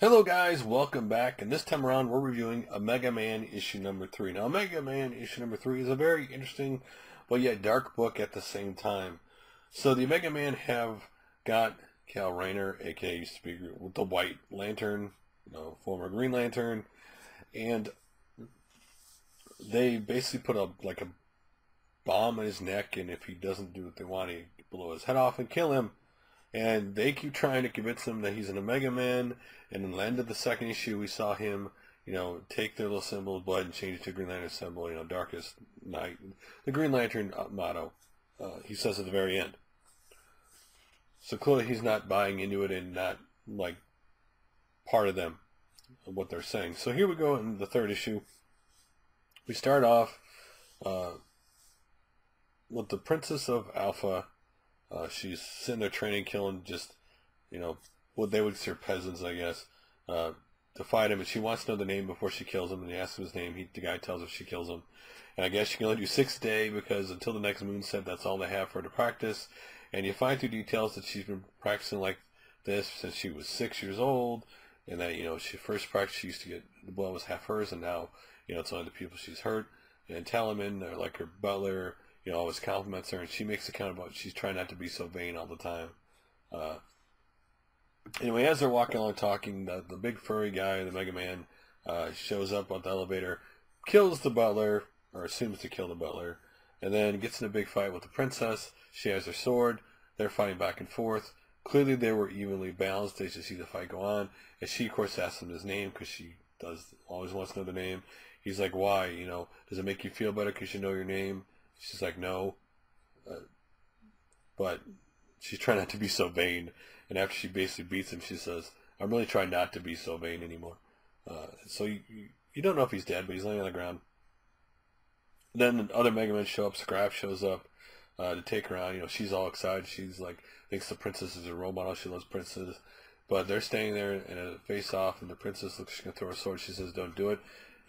Hello guys, welcome back, and this time around we're reviewing Omega Man issue number 3. Now Omega Man issue number 3 is a very interesting but yet dark book at the same time. So the Omega Man have got Kal Rayner, aka used to be with the White Lantern, former Green Lantern, and they basically put a bomb in his neck, and if he doesn't do what they want, he blow his head off and kill him. And they keep trying to convince him that he's an Omega Man. And in the end of the second issue, we saw him, take their little symbol of blood and change it to Green Lantern symbol, darkest night. The Green Lantern motto, he says at the very end. So clearly he's not buying into it and not, part of them, of what they're saying. So here we go in the third issue. We start off with the Princess of Alpha. She's sitting there training, killing just, what they would consider peasants, I guess, to fight him. And she wants to know the name before she kills him. And he asks him his name. The guy tells her she kills him. And I guess she can only do 6 a day because until the next moon set, that's all they have for her to practice. And you find through details that she's been practicing like this since she was 6 years old. And that, she first practiced, she used to get, the blood was half hers. And now, it's only the people she's hurt. And Talaman, or like her butler, always compliments her, and she makes a comment about she's trying not to be so vain all the time. Anyway, as they're walking along talking, the big furry guy, the Mega Man, shows up on the elevator, kills the butler, or assumes to kill the butler, and then gets in a big fight with the princess. She has her sword. They're fighting back and forth. Clearly they were evenly balanced. They just see the fight go on. And she, of course, asks him his name because she always wants to know the name. He's like, why? Does it make you feel better because you know your name? She's like, no. But she's trying not to be so vain. And after she basically beats him, she says, I'm really trying not to be so vain anymore. So you don't know if he's dead, but he's laying on the ground. Then the other Mega Men show up. Scrap shows up to take her on. She's all excited. She's like, thinks the princess is a role model. She loves princesses. But they're staying there in a face-off, and the princess looks, she's going to throw her sword. She says, don't do it.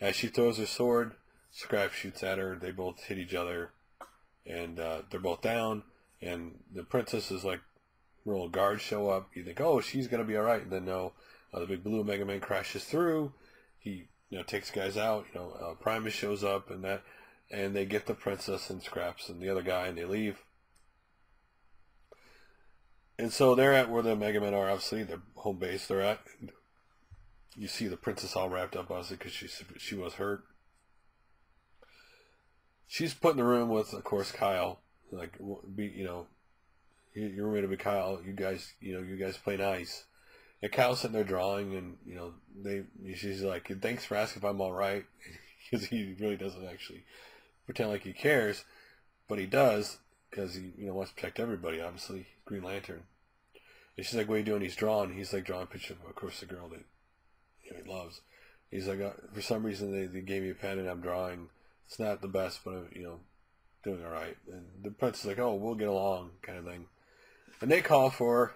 As she throws her sword, Scrap shoots at her. They both hit each other. And they're both down, and the princess is like, little guards show up. You think, oh, she's gonna be all right, and then no, the big blue Mega Man crashes through. He, takes guys out. Primus shows up, and they get the princess and Scraps and the other guy, and they leave. And so they're at where the Mega Men are. Obviously, their home base. They're at. You see the princess all wrapped up, obviously, because she was hurt. She's put in the room with, of course, Kyle. Like, your roommate will be Kyle. You guys play nice. And Kyle's sitting there drawing, and she's like, thanks for asking if I'm all right, because he really doesn't actually pretend like he cares, but he does because he wants to protect everybody. Obviously, Green Lantern. And she's like, what are you doing? He's drawing. He's like drawing a picture of course, the girl that he loves. He's like, for some reason they gave me a pen and I'm drawing. It's not the best, but doing all right. And the princess is like, oh, we'll get along, kind of thing. And they call for her,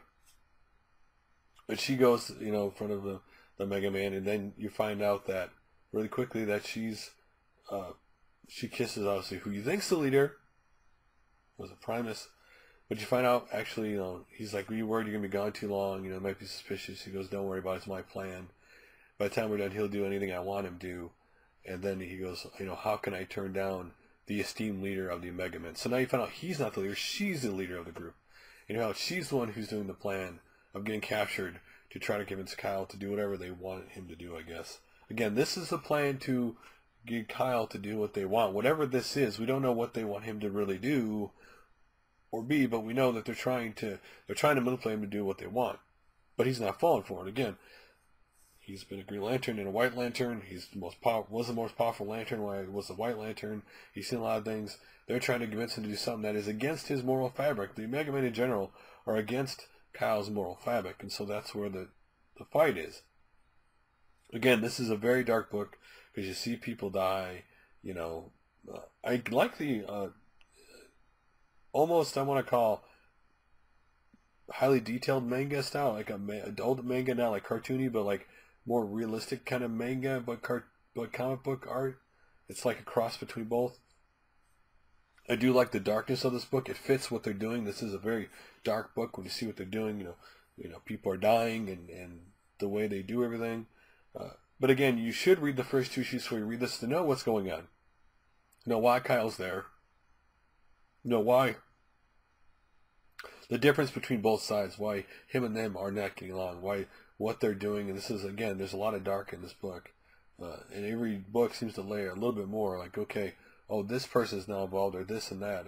but she goes, in front of the Mega Man, and then you find out that really quickly that she kisses obviously who you think's the leader was a Primus, but you find out actually, he's like, are you worried you're gonna be gone too long? It might be suspicious. He goes, don't worry about it. It's my plan. By the time we're done, he'll do anything I want him to. And then he goes, how can I turn down the esteemed leader of the Omega Men? So now you find out he's not the leader, she's the leader of the group. She's the one who's doing the plan of getting captured to try to convince Kyle to do whatever they want him to do, I guess. Again, this is a plan to get Kyle to do what they want. Whatever this is, we don't know what they want him to really do or be, but we know that they're trying to manipulate him to do what they want. But he's not falling for it. Again, he's been a Green Lantern and a White Lantern. He's was the most powerful Lantern while he was the White Lantern. He's seen a lot of things. They're trying to convince him to do something that is against his moral fabric. The Mega Men in general are against Kyle's moral fabric, and so that's where the fight is. Again, this is a very dark book because you see people die. I like the almost I want to call highly detailed manga style, like adult manga, not like cartoony, but like more realistic kind of manga, but comic book art. It's like a cross between both. I do like the darkness of this book. It fits what they're doing. This is a very dark book when you see what they're doing. People are dying and the way they do everything. But again, you should read the first 2 issues before you read this to know what's going on. Know why Kyle's there. Know why. The difference between both sides. Why him and them are not getting along. Why what they're doing. And this is, again, there's a lot of dark in this book. And every book seems to layer a little bit more. Like, okay, oh, this person is now involved, or this and that.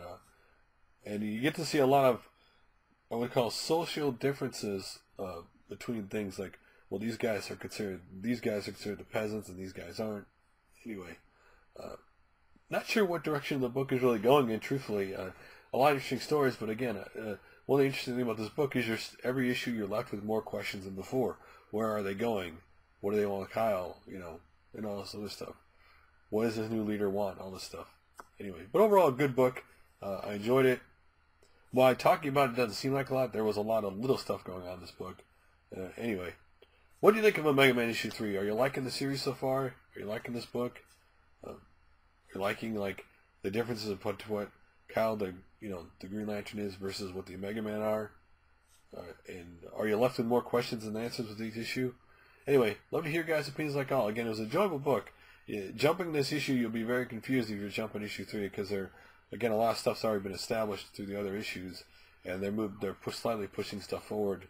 And you get to see a lot of what we call social differences between things like, well, these guys are considered the peasants, and these guys aren't. Anyway, not sure what direction the book is really going in. Truthfully, a lot of interesting stories, but again, one of the interesting things about this book is every issue you're left with more questions than before. Where are they going? What do they want with Kyle? You know, and all this other stuff. What does this new leader want? All this stuff. Anyway, but overall, a good book. I enjoyed it. While talking about it doesn't seem like a lot, there was a lot of little stuff going on in this book. Anyway, what do you think of Omega Man issue 3? Are you liking the series so far? Are you liking this book? Are you liking like the differences of what Kyle, the Green Lantern is versus what the Omega Man are? And are you left with more questions than answers with each issue? Anyway, love to hear your guys' opinions like all. Again, it was an enjoyable book. Jumping this issue, you'll be very confused if you're jumping issue 3 because again, a lot of stuff's already been established through the other issues, and they're slightly pushing stuff forward.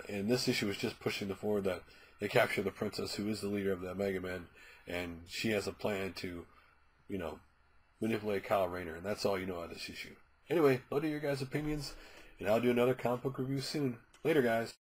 And this issue is just pushing the forward that they capture the princess, who is the leader of the Omega Men, and she has a plan to, manipulate Kyle Rayner, and that's all you know out of this issue. Anyway, love to hear your guys' opinions, and I'll do another comic book review soon. Later, guys.